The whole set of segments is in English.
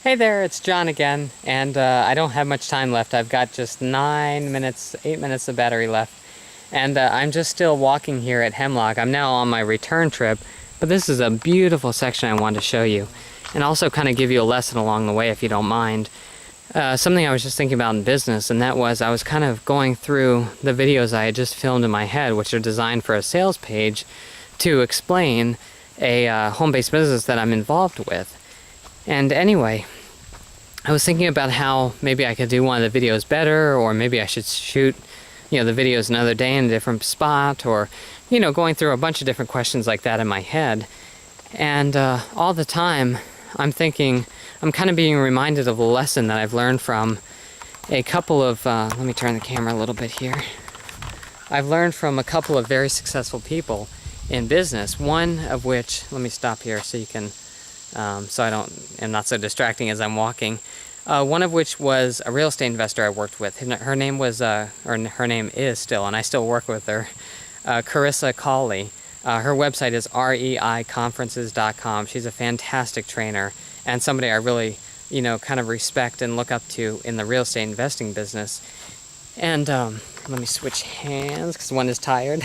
Hey there, it's John again, and I don't have much time left. I've got just 8 minutes of battery left, and I'm just still walking here at Hemlock. I'm now on my return trip, but this is a beautiful section I wanted to show you, and also kind of give you a lesson along the way if you don't mind. Something I was just thinking about in business, and that was I was kind of going through the videos I had just filmed in my head, which are designed for a sales page, to explain a home-based business that I'm involved with. And anyway, I was thinking about how maybe I could do one of the videos better, or maybe I should shoot, the videos another day in a different spot, or, going through a bunch of different questions like that in my head. And all the time, I'm thinking, I'm kind of being reminded of a lesson that I've learned from a couple of, let me turn the camera a little bit here. I've learned from a couple of very successful people in business, one of which, let me stop here so you can, so I'm not so distracting as I'm walking. One of which was a real estate investor I worked with. Her name was, or her name is still, and I still work with her, Carissa Cawley. Her website is reiconferences.com. She's a fantastic trainer and somebody I really, kind of respect and look up to in the real estate investing business. And let me switch hands because one is tired.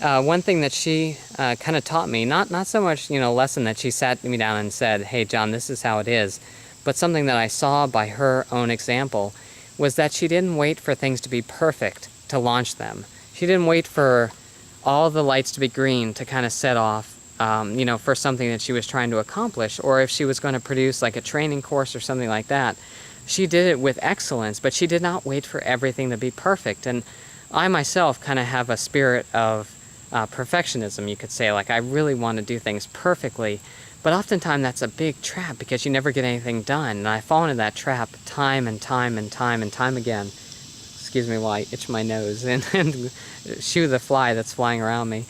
One thing that she kind of taught me, not so much, a lesson that she sat me down and said, hey, John, this is how it is, but something that I saw by her own example was that she didn't wait for things to be perfect to launch them. She didn't wait for all the lights to be green to kind of set off, for something that she was trying to accomplish, or if she was going to produce like a training course or something like that. She did it with excellence, but she did not wait for everything to be perfect. And I myself kind of have a spirit of perfectionism, you could say. Like, I really want to do things perfectly, but oftentimes that's a big trap because you never get anything done. And I fall into that trap time and time again. Excuse me while I itch my nose and shoo the fly that's flying around me.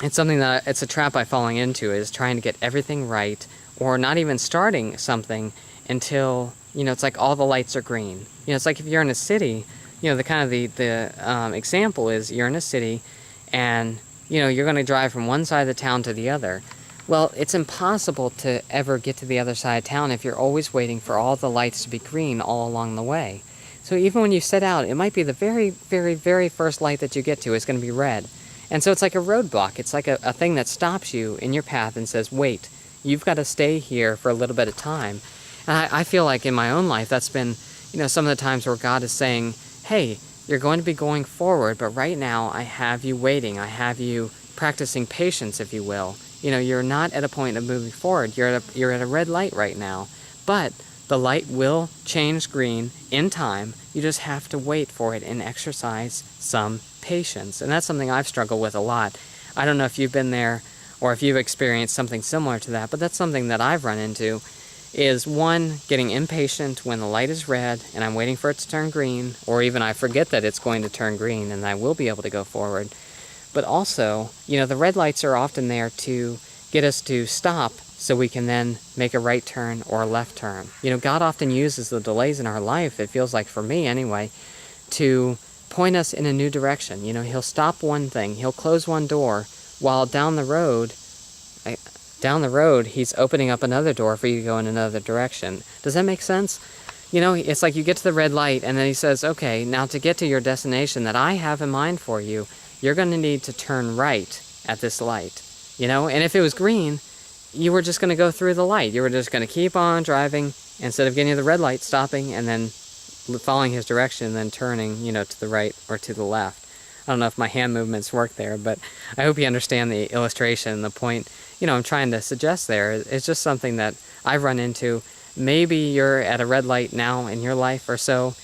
It's something that, it's a trap I'm falling into, is trying to get everything right, or not even starting something until, it's like all the lights are green. It's like if you're in a city, the kind of the example is you're in a city and, you're going to drive from one side of the town to the other. Well, it's impossible to ever get to the other side of town if you're always waiting for all the lights to be green all along the way. So even when you set out, it might be the very, very, very first light that you get to is going to be red. And so it's like a roadblock. It's like a thing that stops you in your path and says, wait, you've got to stay here for a little bit of time. And I feel like in my own life, that's been, some of the times where God is saying, hey, you're going to be going forward, but right now I have you waiting. I have you practicing patience, if you will. You're not at a point of moving forward. You're at a red light right now. But the light will change green in time. You just have to wait for it and exercise some patience. And that's something I've struggled with a lot. I don't know if you've been there or if you've experienced something similar to that, but that's something that I've run into, is one, getting impatient when the light is red and I'm waiting for it to turn green, or even I forget that it's going to turn green and I will be able to go forward. But also, the red lights are often there to get us to stop so we can then make a right turn or a left turn. God often uses the delays in our life, it feels like for me anyway, to point us in a new direction. He'll stop one thing, he'll close one door, while down the road, he's opening up another door for you to go in another direction. Does that make sense? It's like you get to the red light and then he says, okay, now to get to your destination that I have in mind for you, you're going to need to turn right at this light. And if it was green, you were just going to go through the light. You were just going to keep on driving instead of getting to the red light, stopping, and then following his direction, and then turning, to the right or to the left. I don't know if my hand movements work there, but I hope you understand the illustration and the point, I'm trying to suggest there. It's just something that I've run into. Maybe you're at a red light now in your life or so.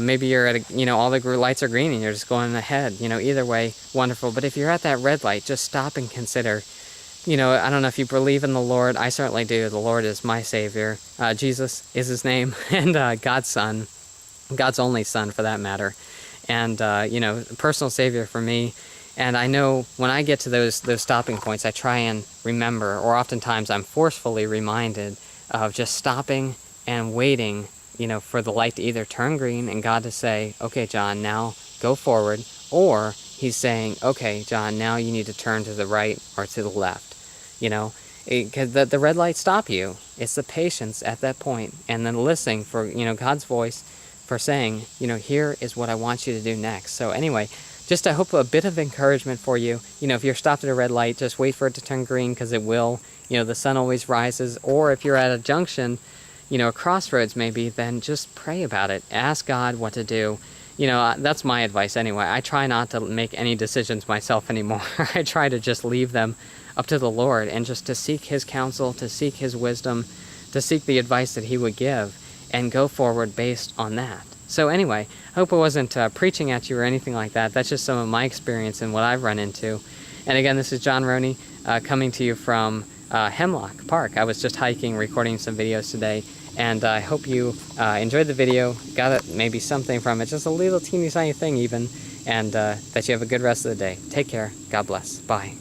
Maybe you're at all the lights are green and you're just going ahead. Either way, wonderful. But if you're at that red light, just stop and consider. I don't know if you believe in the Lord. I certainly do. The Lord is my Savior. Jesus is his name, and God's Son, God's only Son for that matter. And, personal Savior for me. And I know when I get to those stopping points, I try and remember, or oftentimes I'm forcefully reminded of just stopping and waiting, for the light to either turn green and God to say, okay, John, now go forward, or he's saying, okay, John, now you need to turn to the right or to the left, Because the red lights stop you. It's the patience at that point, and then listening for, God's voice for saying, here is what I want you to do next. So anyway, just I hope a bit of encouragement for you. If you're stopped at a red light, just wait for it to turn green, because it will. The sun always rises. Or if you're at a junction, a crossroads maybe, then just pray about it. Ask God what to do. That's my advice anyway. I try not to make any decisions myself anymore. I try to just leave them up to the Lord, and just to seek His counsel, to seek His wisdom, to seek the advice that He would give, and go forward based on that. So anyway, I hope I wasn't preaching at you or anything like that. That's just some of my experience and what I've run into. And again, this is John Roney coming to you from Hemlock Park. I was just hiking, recording some videos today, and I hope you enjoyed the video, got maybe something from it, just a little teeny tiny thing even, and that you have a good rest of the day. Take care. God bless. Bye.